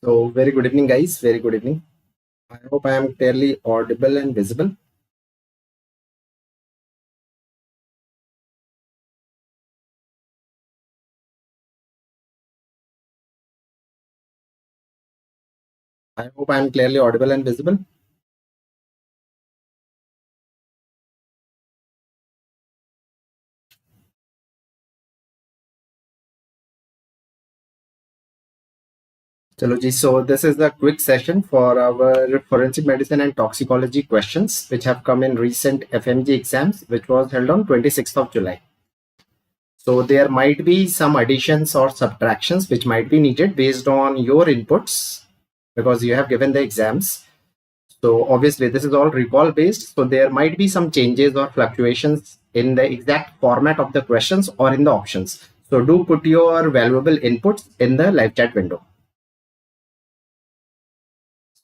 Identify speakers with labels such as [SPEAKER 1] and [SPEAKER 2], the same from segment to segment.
[SPEAKER 1] So, very good evening, guys. Very good evening. I hope I am clearly audible and visible. I hope I am clearly audible and visible. Chalo ji, so this is a quick session for our forensic medicine and toxicology questions, which have come in recent FMGE exams, which was held on 26th of July. So there might be some additions or subtractions which might be needed based on your inputs because you have given the exams. So obviously this is all recall based. So there might be some changes or fluctuations in the exact format of the questions or in the options. So do put your valuable inputs in the live chat window.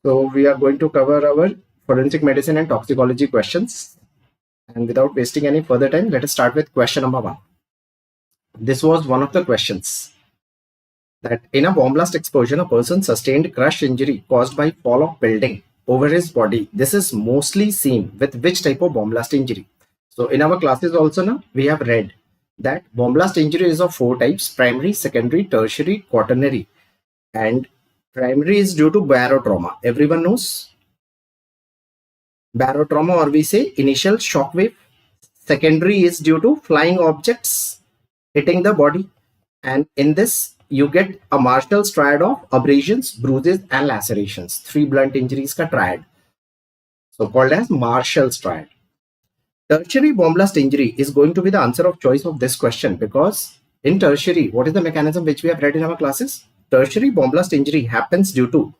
[SPEAKER 1] So we are going to cover our forensic medicine and toxicology questions. And without wasting any further time, let us start with question number 1. This was one of the questions. That in a bomb blast explosion, a person sustained crush injury caused by fall of building over his body. This is mostly seen with which type of bomb blast injury? So in our classes also now, we have read that bomb blast injury is of 4 types: primary, secondary, tertiary, quaternary. And primary is due to barotrauma. Everyone knows barotrauma, or we say initial shock wave. Secondary is due to flying objects hitting the body. And in this, you get a Marshall's triad of abrasions, bruises, and lacerations. 3 blunt injuries ka triad. So called as Marshall's triad. Tertiary bomb blast injury is going to be the answer of choice of this question, because in tertiary, what is the mechanism which we have read in our classes? Tertiary bomb blast injury happens due to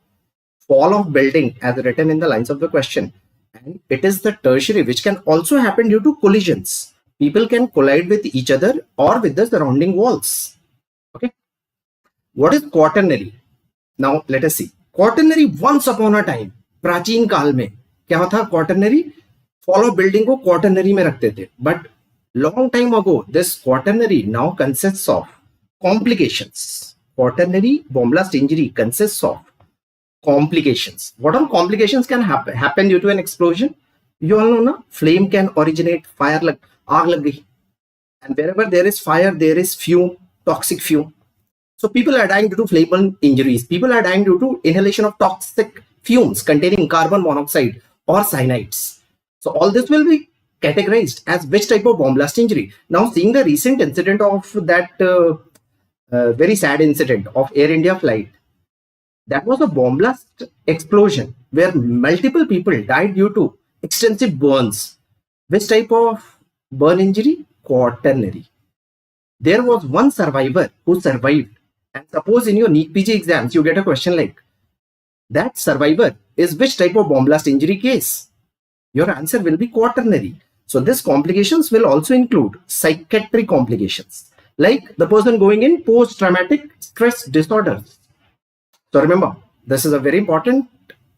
[SPEAKER 1] fall of building as written in the lines of the question. And it is the tertiary which can also happen due to collisions. People can collide with each other or with the surrounding walls. Okay. What is quaternary? Now let us see. Quaternary, once upon a time, प्राचीन काल में क्या था? Quaternary, fall of building को quaternary में रखते थे. But long time ago, this quaternary now consists of complications. Quaternary bomb blast injury consists of complications. What all complications can happen due to an explosion? You all know, na? Flame can originate, fire lag, aag lag gayi. And wherever there is fire, there is fume, toxic fume. So people are dying due to flame injuries. People are dying due to inhalation of toxic fumes containing carbon monoxide or cyanides. So all this will be categorized as which type of bomb blast injury. Now, seeing the recent incident of that very sad incident of Air India flight, that was a bomb blast explosion where multiple people died due to extensive burns. Which type of burn injury? Quaternary. There was one survivor who survived. And suppose in your NEET PG exams, you get a question like, that survivor is which type of bomb blast injury case? Your answer will be quaternary. So this complications will also include psychiatric complications, like the person going in post-traumatic stress disorders. So remember, this is a very important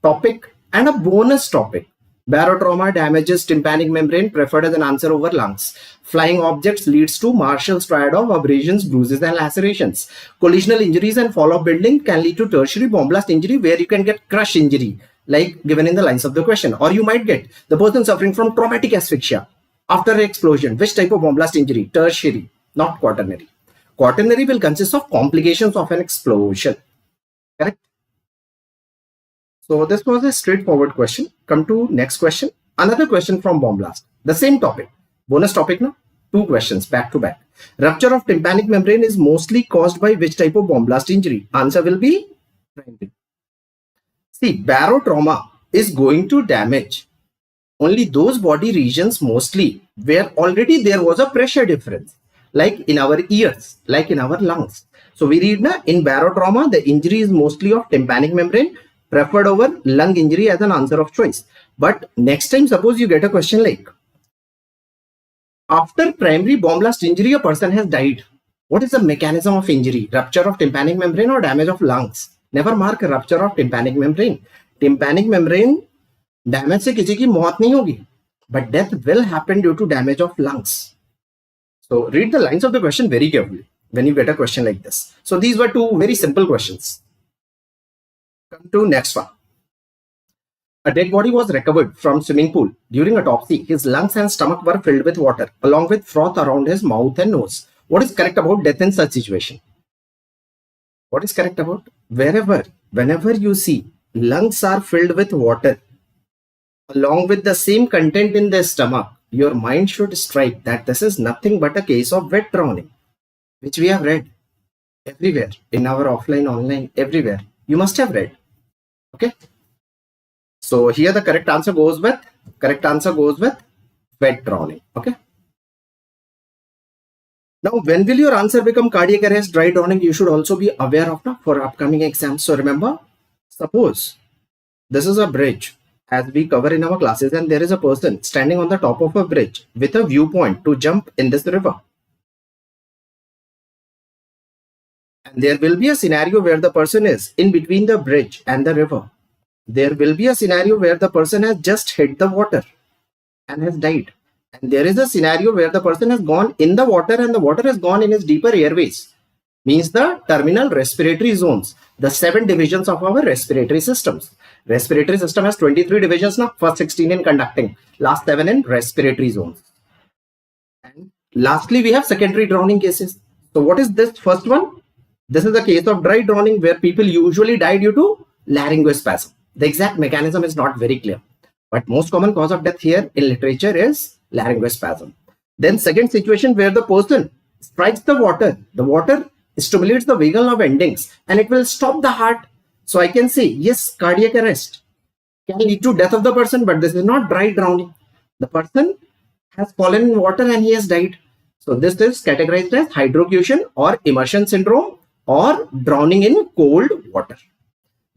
[SPEAKER 1] topic and a bonus topic. Barotrauma damages tympanic membrane, preferred as an answer over lungs. Flying objects leads to Marshall's triad of abrasions, bruises, and lacerations. Collisional injuries and fall of building can lead to tertiary bomb blast injury, where you can get crush injury, like given in the lines of the question. Or you might get the person suffering from traumatic asphyxia after an explosion. Which type of bomb blast injury? Tertiary, not quaternary. Quaternary will consist of complications of an explosion. Correct? So this was a straightforward question. Come to next question. Another question from bomb blast. The same topic. Bonus topic now. 2 questions back to back. Rupture of tympanic membrane is mostly caused by which type of bomb blast injury? Answer will be primary. See, barotrauma is going to damage only those body regions mostly where already there was a pressure difference, like in our ears, like in our lungs. So we read na, in barotrauma, the injury is mostly of tympanic membrane, preferred over lung injury as an answer of choice. But next time, suppose you get a question like, after primary bomb blast injury, a person has died. What is the mechanism of injury? Rupture of tympanic membrane or damage of lungs? Never mark a rupture of tympanic membrane. Tympanic membrane damage से किसी की मौत नहीं होगी, but death will happen due to damage of lungs. So read the lines of the question very carefully when you get a question like this. So these were 2 very simple questions. Come to next one. A dead body was recovered from swimming pool. During autopsy, his lungs and stomach were filled with water, along with froth around his mouth and nose. What is correct about death in such situation? What is correct about? Whenever you see lungs are filled with water, along with the same content in the stomach, your mind should strike that this is nothing but a case of wet drowning, which we have read everywhere in our offline, online, everywhere. You must have read. Okay. So here the correct answer goes with wet drowning. Okay. Now, when will your answer become cardiac arrest, dry drowning? You should also be aware of for upcoming exams. So remember, suppose this is a bridge as we cover in our classes, and there is a person standing on the top of a bridge with a viewpoint to jump in this river. And there will be a scenario where the person is in between the bridge and the river. There will be a scenario where the person has just hit the water and has died. And there is a scenario where the person has gone in the water and the water has gone in his deeper airways. Means the terminal respiratory zones, the 7 divisions of our respiratory systems. Respiratory system has 23 divisions now, first 16 in conducting, last 7 in respiratory zones. And lastly, we have secondary drowning cases. So what is this first one? This is a case of dry drowning where people usually die due to laryngospasm. The exact mechanism is not very clear, but most common cause of death here in literature is laryngospasm. Then second situation where the person strikes the water stimulates the vagal nerve endings and it will stop the heart. So I can say yes, cardiac arrest can lead to death of the person, but this is not dry drowning. The person has fallen in water and he has died. So this is categorized as hydrofusion or immersion syndrome or drowning in cold water.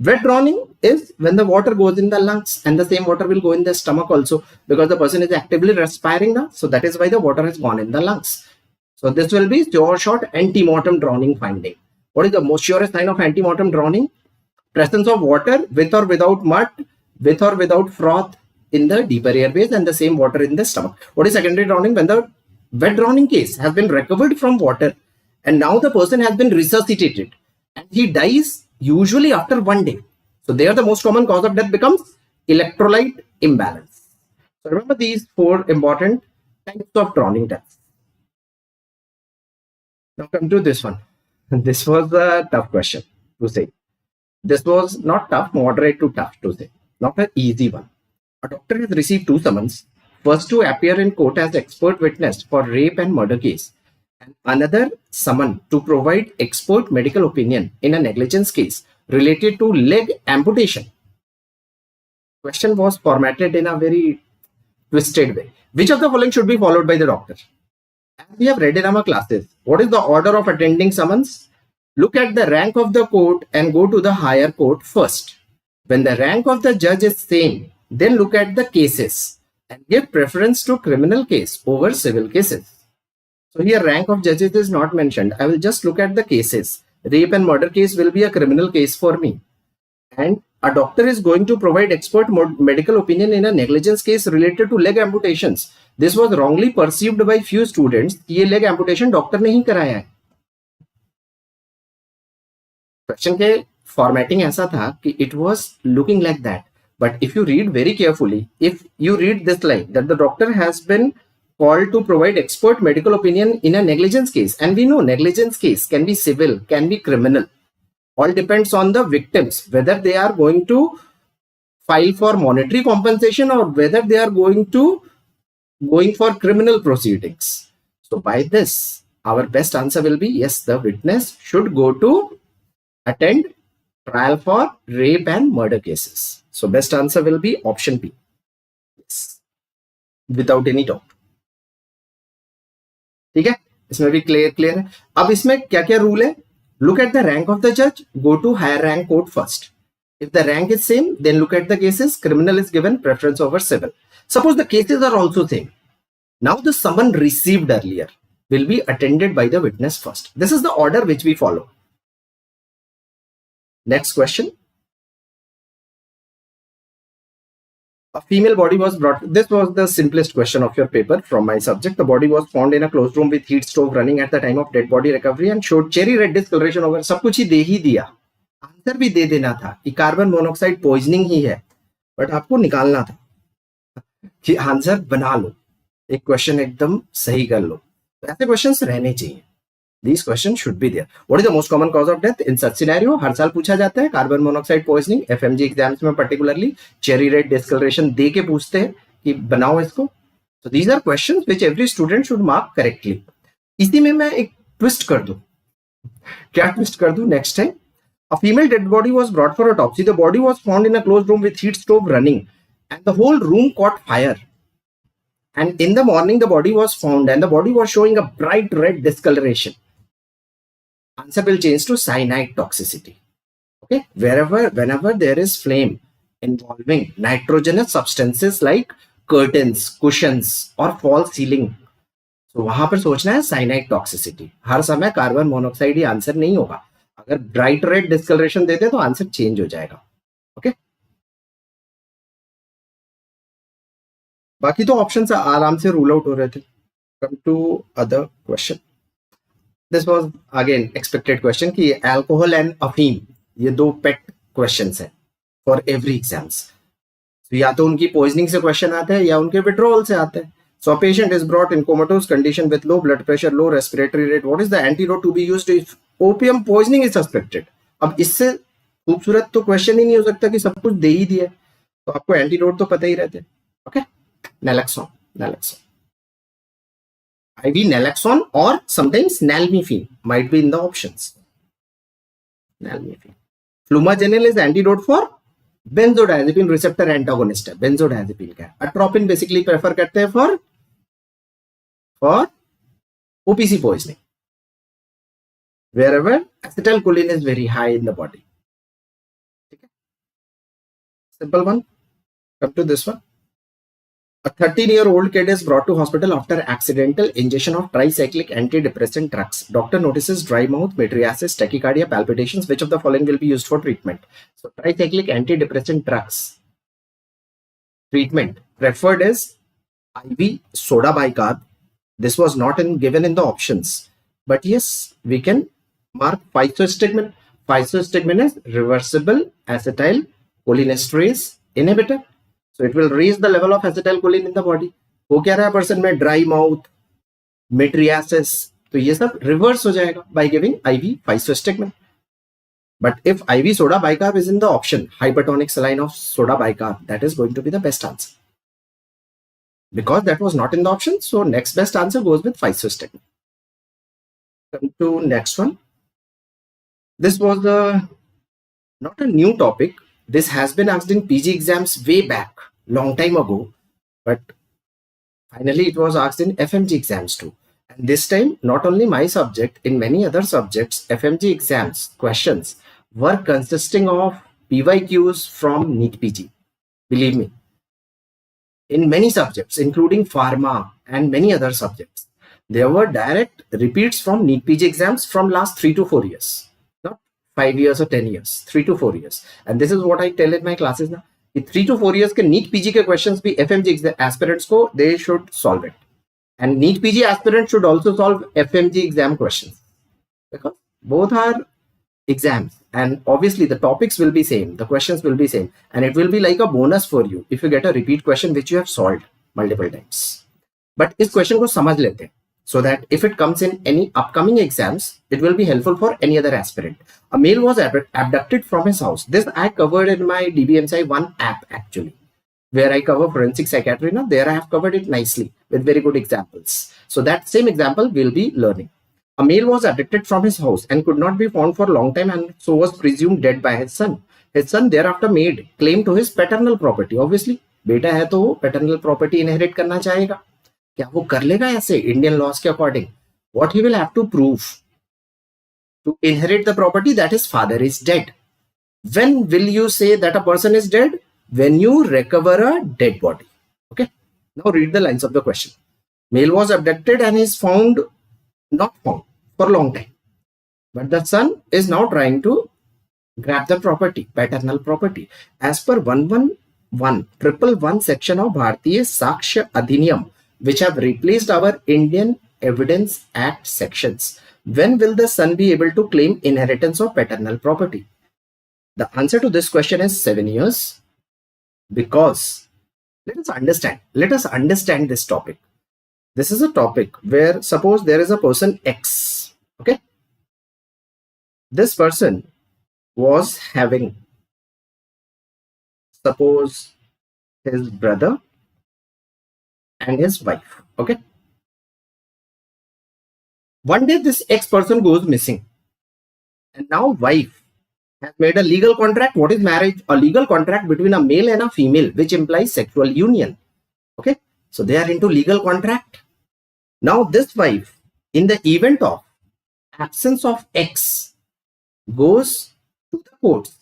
[SPEAKER 1] Wet drowning is when the water goes in the lungs and the same water will go in the stomach also, because the person is actively respiring now. So that is why the water has gone in the lungs. So this will be short antemortem drowning finding. What is the most surest sign of antemortem drowning? Presence of water with or without mud, with or without froth in the deeper airways and the same water in the stomach. What is secondary drowning? When the wet drowning case has been recovered from water and now the person has been resuscitated and he dies usually after 1 day. So there the most common cause of death becomes electrolyte imbalance. So remember these 4 important types of drowning deaths. Now come to this one. This was a tough question to say. This was not tough, moderate to tough to say. Not an easy one. A doctor has received 2 summons. First to appear in court as expert witness for rape and murder case. And another summon to provide expert medical opinion in a negligence case related to leg amputation. Question was formatted in a very twisted way. Which of the following should be followed by the doctor? As we have read in our classes, what is the order of attending summons? Look at the rank of the court and go to the higher court first. When the rank of the judge is same, then look at the cases and give preference to criminal case over civil cases. So here rank of judges is not mentioned. I will just look at the cases. Rape and murder case will be a criminal case for me. And a doctor is going to provide expert medical opinion in a negligence case related to leg amputations. This was wrongly perceived by few students. ये leg amputation doctor ने ही कराया है. Question के formatting ऐसा था कि it was looking like that. But if you read very carefully, if you read this line that the doctor has been called to provide expert medical opinion in a negligence case, and we know negligence case can be civil, can be criminal. All depends on the victims, whether they are going to file for monetary compensation or whether they are going for criminal proceedings. So by this, our best answer will be yes, the witness should go to attend trial for rape and murder cases. So best answer will be option B. Yes, without any doubt. ठीक है, इसमें भी clear है. अब इसमें क्या क्या rule है? Look at the rank of the judge, go to higher rank court first. If the rank is same, then look at the cases. Criminal is given preference over civil. Suppose the cases are also same. Now the summon received earlier will be attended by the witness first. This is the order which we follow. Next question. A female body was brought. This was the simplest question of your paper from my subject. The body was found in a closed room with heat stove running at the time of dead body recovery and showed cherry red discoloration over. सब कुछ ही दे ही दिया. Answer भी दे देना था कि carbon monoxide poisoning ही है, but आपको निकालना था कि आंसर बना लो, एक क्वेश्चन एकदम सही कर लो। तो ऐसे क्वेश्चंस रहने चाहिए। These questions should be there. What is the most common cause of death in such scenario? हर साल पूछा जाता है carbon monoxide poisoning. FMG exams में पर्टिकुलरली चेरी रेड डिस्कलरेशन दे के पूछते हैं कि बनाओ इसको। So these are questions which every student should mark correctly. इसी में मैं एक ट्विस्ट कर दूं। क्या ट्विस्ट कर दूं next time? A female dead body was brought for autopsy. The body was found in a closed room with heat stove running, and the whole room caught fire. And in the morning, the body was found, and the body was showing a bright red discoloration. Answer will change to cyanide toxicity. Okay, whenever there is flame involving nitrogenous substances like curtains, cushions, or false ceiling, तो वहां पर सोचना है cyanide toxicity. हर समय carbon monoxide ही answer नहीं होगा। अगर bright red discolouration देते तो आंसर चेंज हो जाएगा। ओके, बाकी तो ऑप्शंस आराम से रूल आउट हो रहे थे। Come to other question. This was again expected question कि अल्कोहल एंड अफीम ये दो पेट क्वेश्चंस हैं फॉर एवरी एग्जाम्स। या तो उनकी पॉइजनिंग से क्वेश्चन आते हैं या उनके विड्रॉवल से आते हैं। So a patient is brought in comatose condition with low blood pressure, low respiratory rate. What is the antidote to be used if opium poisoning is suspected? अब इससे खूबसूरत तो क्वेश्चन ही नहीं हो सकता कि सब कुछ दे ही दिया, तो आपको एंटीडोट तो पता ही रहते हैं। Okay, naloxone, IV naloxone or sometimes nalmefene might be in the options. Nalmefene. Flumazenil is antidote for benzodiazepine receptor antagonist है। benzodiazepine क्या है? atropine basically prefer करते हैं for OPC poisoning, wherever acetylcholine is very high in the body. Okay? Simple one. Come to this one. A 13-year-old kid is brought to hospital after accidental ingestion of tricyclic antidepressant drugs. Doctor notices dry mouth, mydriasis, tachycardia, palpitations. Which of the following will be used for treatment? So tricyclic antidepressant drugs. Treatment preferred is IV soda bicarb. This was not given in the options, but yes, we can mark physostigmine. Physostigmine is reversible acetylcholinesterase inhibitor. So it will raise the level of acetylcholine in the body. हो क्या रहा है person में? Dry mouth, mydriasis, तो ये सब reverse हो जाएगा by giving IV physostigmine. But if IV soda bicarb is in the option, hypertonic saline of soda bicarb, that is going to be the best answer. Because that was not in the option, so next best answer goes with physostigmine. Come to next one. This was not a new topic. This has been asked in PG exams way back, long time ago, but finally it was asked in FMG exams too. And this time, not only my subject, in many other subjects, FMG exams questions were consisting of PYQs from NEET PG. Believe me. In many subjects, including pharma and many other subjects, there were direct repeats from NEET PG exams from last 3 to 4 years, not 5 years or 10 years, 3 to 4 years. And this is what I tell in my classes now. 3 to 4 years के NEET PG के questions भी FMG aspirants को they should solve it, and NEET PG aspirants should also solve FMG exam questions because both are exams, and obviously the topics will be same, the questions will be same, and it will be like a bonus for you if you get a repeat question which you have solved multiple times. But इस question को समझ लेते हैं so that if it comes in any upcoming exams, it will be helpful for any other aspirant. A male was abducted from his house. This I covered in my DBMCI 1 app actually, where I cover forensic psychiatry. Now there I have covered it nicely with very good examples. So that same example we'll be learning. A male was abducted from his house and could not be found for a long time, and so was presumed dead by his son. His son thereafter made claim to his paternal property. Obviously, बेटा है तो paternal property inherit करना चाहेगा. क्या वो कर लेगा ऐसे Indian laws के according? What he will have to prove to inherit the property that his father is dead. When will you say that a person is dead? When you recover a dead body. Okay. Now read the lines of the question. Male was abducted and is not found for a long time, but the son is now trying to grab the property, paternal property. As per 111 section of Bharatiya Sakshya Adhiniyam, which have replaced our Indian Evidence Act sections, when will the son be able to claim inheritance of paternal property? The answer to this question is 7 years, because let us understand this topic. This is a topic where suppose there is a person X, okay? This person was having, suppose, his brother and his wife, okay? One day this X person goes missing, and now wife has made a legal contract. What is marriage? A legal contract between a male and a female, which implies sexual union, okay? So they are into legal contract. Now this wife, in the event of absence of X, goes to the courts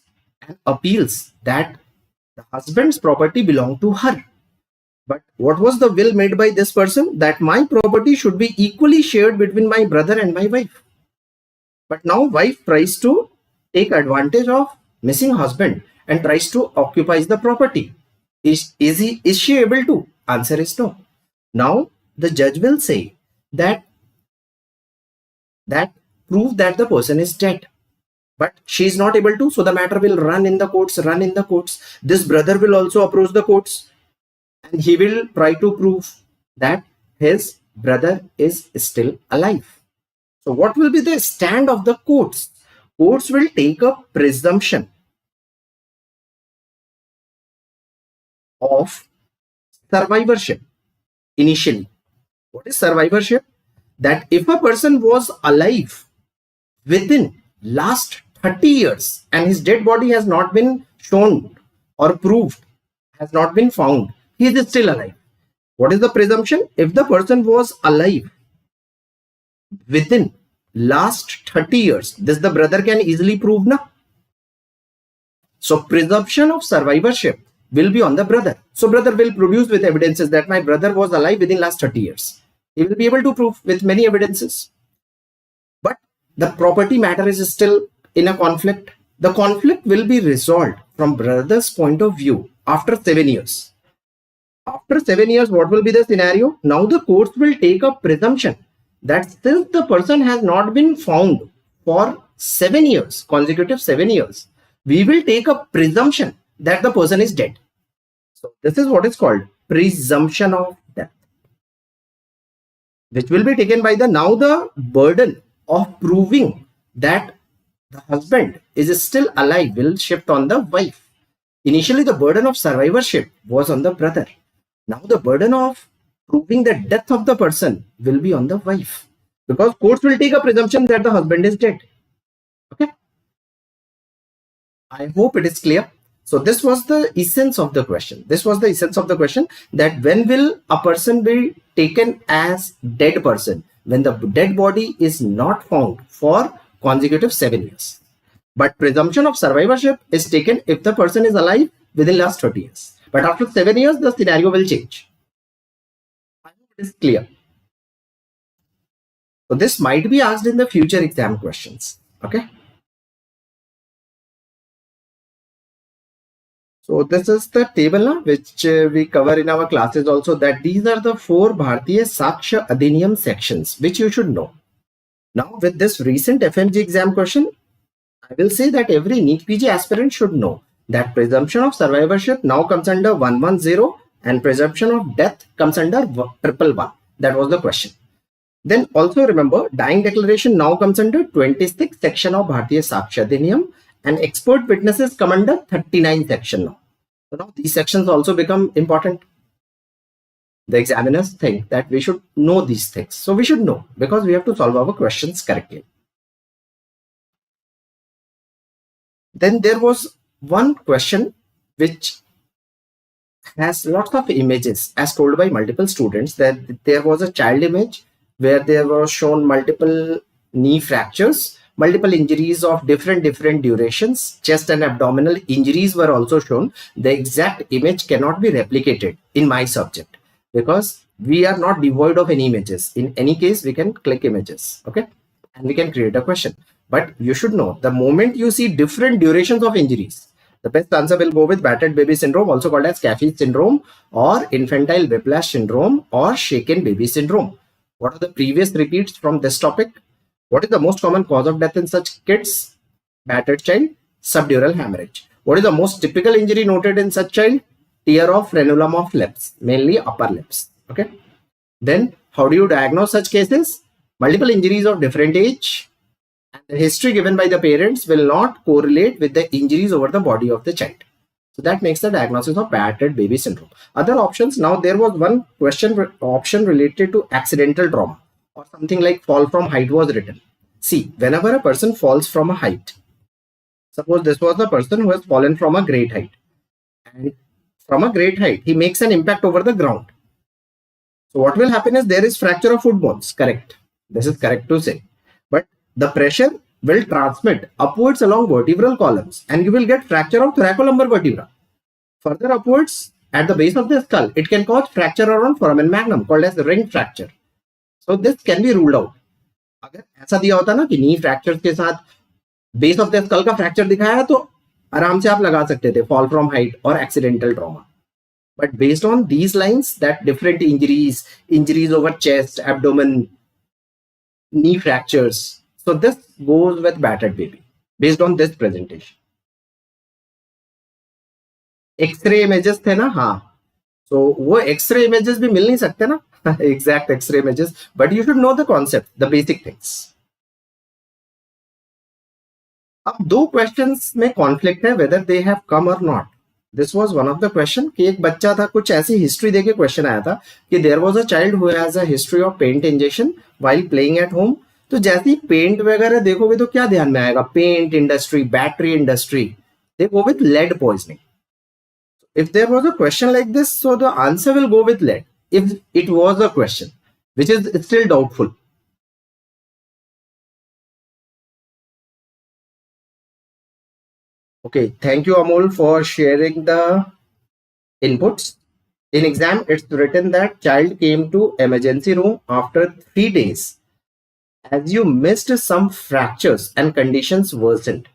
[SPEAKER 1] and appeals that the husband's property belonged to her. But what was the will made by this person? That my property should be equally shared between my brother and my wife. But now wife tries to take advantage of missing husband and tries to occupy the property. Is she able to? Answer is no. Now the judge will say that prove that the person is dead. But she is not able to, so the matter will run in the courts. This brother will also approach the courts, and he will try to prove that his brother is still alive. So what will be the stand of the courts? Courts will take a presumption of survivorship initially. What is survivorship? That if a person was alive within last 30 years and his dead body has not been shown or proved, has not been found, he is still alive. What is the presumption? If the person was alive within last 30 years, this the brother can easily prove now. So presumption of survivorship will be on the brother. So brother will produce with evidences that my brother was alive within last 30 years. He will be able to prove with many evidences. But the property matter is still in a conflict. The conflict will be resolved from brother's point of view after 7 years. After 7 years, what will be the scenario? Now the courts will take a presumption that since the person has not been found for 7 years, consecutive 7 years, we will take a presumption that the person is dead. So this is what is called presumption of death, which will be taken by the, now the burden of proving that the husband is still alive will shift on the wife. Initially, the burden of survivorship was on the brother. Now the burden of proving the death of the person will be on the wife, because courts will take a presumption that the husband is dead. Okay. I hope it is clear. So this was the essence of the question. That when will a person be taken as dead person? When the dead body is not found for consecutive 7 years. But presumption of survivorship is taken if the person is alive within last 30 years. But after 7 years, the scenario will change. I hope it is clear. So this might be asked in the future exam questions. Okay. So this is the table which we cover in our classes also, that these are the 4 Bharatiya Saksha Adhiniyam sections which you should know. Now with this recent FMGE exam question, I will say that every NEET PG aspirant should know that presumption of survivorship now comes under 110 and presumption of death comes under 111. That was the question. Then also remember, dying declaration now comes under 26th section of Bharatiya Saksha Adhiniyam, and expert witnesses come under 39 section now. So now these sections also become important. The examiners think that we should know these things. So we should know, because we have to solve our questions correctly. Then there was one question which has lots of images, as told by multiple students, that there was a child image where there were shown multiple knee fractures, multiple injuries of different durations, chest and abdominal injuries were also shown. The exact image cannot be replicated in my subject because we are not devoid of any images. In any case, we can click images, okay, and we can create a question. But you should know, the moment you see different durations of injuries, the best answer will go with battered baby syndrome, also called as Caffey syndrome, or infantile whiplash syndrome, or shaken baby syndrome. What are the previous repeats from this topic? What is the most common cause of death in such kids? Battered child, subdural hemorrhage. What is the most typical injury noted in such child? Tear of frenulum of lips, mainly upper lips. Okay. Then how do you diagnose such cases? Multiple injuries of different age, and the history given by the parents will not correlate with the injuries over the body of the child. So that makes the diagnosis of battered baby syndrome. Other options, now there was one option related to accidental trauma or something like fall from height was written. See, whenever a person falls from a height, suppose this was the person who has fallen from a great height, and from a great height he makes an impact over the ground. So what will happen is there is fracture of foot bones, correct? This is correct to say. But the pressure will transmit upwards along vertebral columns and you will get fracture of thoracolumbar vertebra. Further upwards at the base of the skull, it can cause fracture around foramen magnum called as ring fracture. So this can be ruled out. अगर ऐसा दिया होता ना कि नी fracture के साथ base of the skull का fracture दिखाया है तो आराम से आप लगा सकते थे फॉल फ्रॉम हाइट और accidental trauma. But based on these lines, that different injuries over chest, abdomen, knee fractures. So this goes with battered baby based on this presentation. X-ray images थे ना, हाँ. So वो X-ray images भी मिल नहीं सकते ना, exact X-ray images. But you should know the concept, the basic things. अब दो questions में conflict है whether they have come or not. This was one of the question कि एक बच्चा था, कुछ ऐसी हिस्ट्री देके क्वेश्चन आया था कि there was a child who has a history of paint injection while playing at home. तो जैसे ही पेंट वगैरह देखोगे तो क्या ध्यान में आएगा? Paint industry, battery industry, they go with lead poisoning. If there was a question like this, so the answer will go with lead if it was a question which is still doubtful. Okay, thank you Amol for sharing the inputs. In exam, it's written that child came to emergency room after 3 days as you missed some fractures and conditions worsened.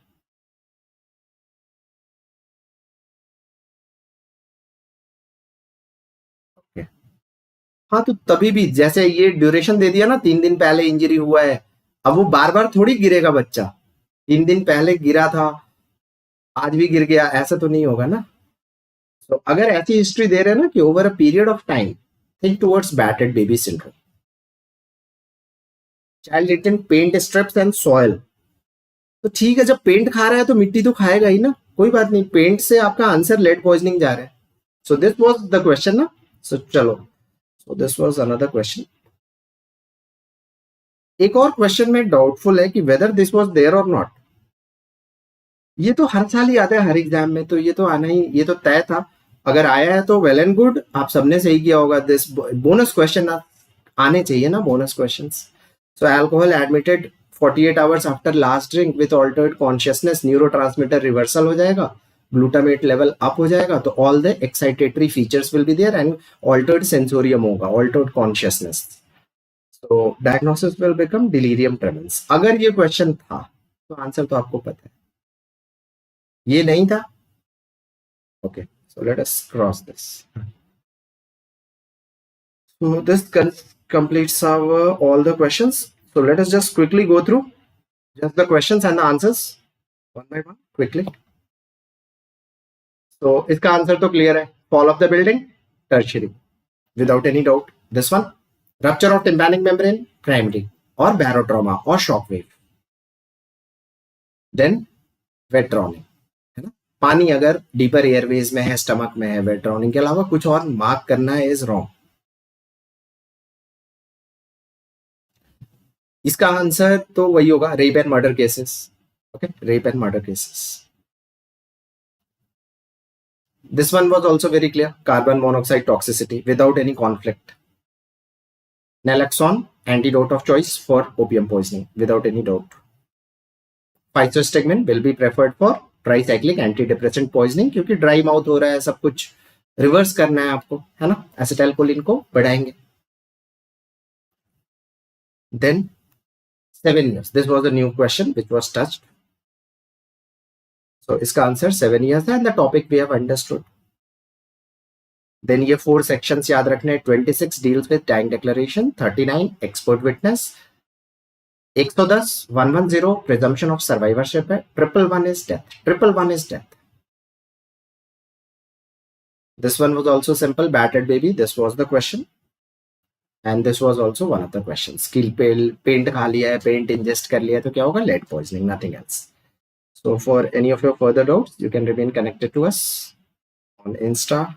[SPEAKER 1] Okay. हाँ, तो तभी भी जैसे ये duration दे दिया ना, 3 दिन पहले इंजरी हुआ है, अब वो बार बार थोड़ी गिरेगा बच्चा. 3 दिन पहले गिरा था, आज भी गिर गया, ऐसा तो नहीं होगा ना. तो अगर ऐसी हिस्ट्री दे रहे हैं ना कि over a period of time, think towards battered baby syndrome. Child eaten paint strips and soil, तो ठीक है, जब पेंट खा रहा है तो मिट्टी तो खाएगा ही ना, कोई बात नहीं. पेंट से आपका आंसर लेड पॉइजनिंग जा रहा है. So this was the question ना. सो चलो, so this was another question. एक और क्वेश्चन में डाउटफुल है कि वेदर दिस वाज देयर और नॉट. ये तो हर साल ही आता है हर एग्जाम में, तो ये तो आना ही, ये तो तय था. अगर आया है तो वेल एंड गुड, आप सबने सही किया होगा. दिस बोनस क्वेश्चन आने चाहिए ना, bonus questions. So alcohol admitted 48 hours after last drink with altered consciousness, neurotransmitter reversal हो जाएगा, ग्लूटामेट लेवल अप हो जाएगा, तो all the excitatory features will be there and altered sensorium होगा, altered consciousness. So diagnosis will become delirium tremens. अगर ये question था तो आंसर तो आपको पता है. ये नहीं था. Okay, so let us cross this. So this completes our all the questions. So let us just quickly go through just the questions and the answers one by one quickly. So इसका answer तो clear है. Fall of the building, tertiary, without any doubt. This one, rupture of tympanic membrane, primary, or barotrauma or shock wave. Then wet drowning. पानी अगर deeper Airways में है, stomach में है, wait drowning के अलावा कुछ और मार्क करना है इज रॉन्ग. इसका आंसर तो वही होगा, rape and murder cases. Okay, rape and murder cases. This one was also very clear, carbon monoxide toxicity without any conflict. Naloxone antidote of choice for opium poisoning without any doubt. Physostigmine will be preferred for tricyclic anti depressant poisoning, क्योंकि dry mouth हो रहा है, सब कुछ reverse करना है आपको, है ना. एसिटाइलकोलिन को बढ़ाएंगे. Then 7 years, this was a new question which was touched. So इसका आंसर 7 years है and the topic we have understood. Then ये 4 सेक्शंस याद रखने. 26 deals with tank declaration, 39 expert witness, 110, 110 presumption of survivorship है, 111 is death, 111 is death. This one was also simple, battered baby. This was the question, and this was also one of the questions. Skill paint खा लिया है, paint ingest कर लिया है, तो क्या होगा? Lead poisoning, nothing else. So for any of your further doubts, you can remain connected to us on Insta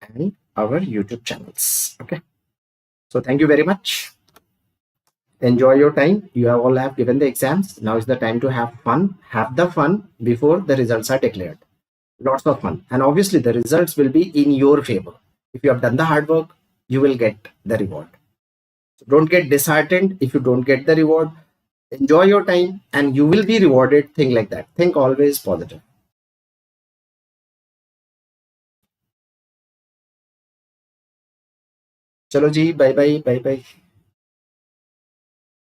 [SPEAKER 1] and our YouTube channels. Okay. So thank you very much. Enjoy your time. You all have given the exams. Now is the time to have fun. Have the fun before the results are declared. Lots of fun. And obviously the results will be in your favor. If you have done the hard work, you will get the reward. So don't get disheartened if you don't get the reward. Enjoy your time and you will be rewarded. Think like that. Think always positive. Chalo ji, bye bye, bye bye.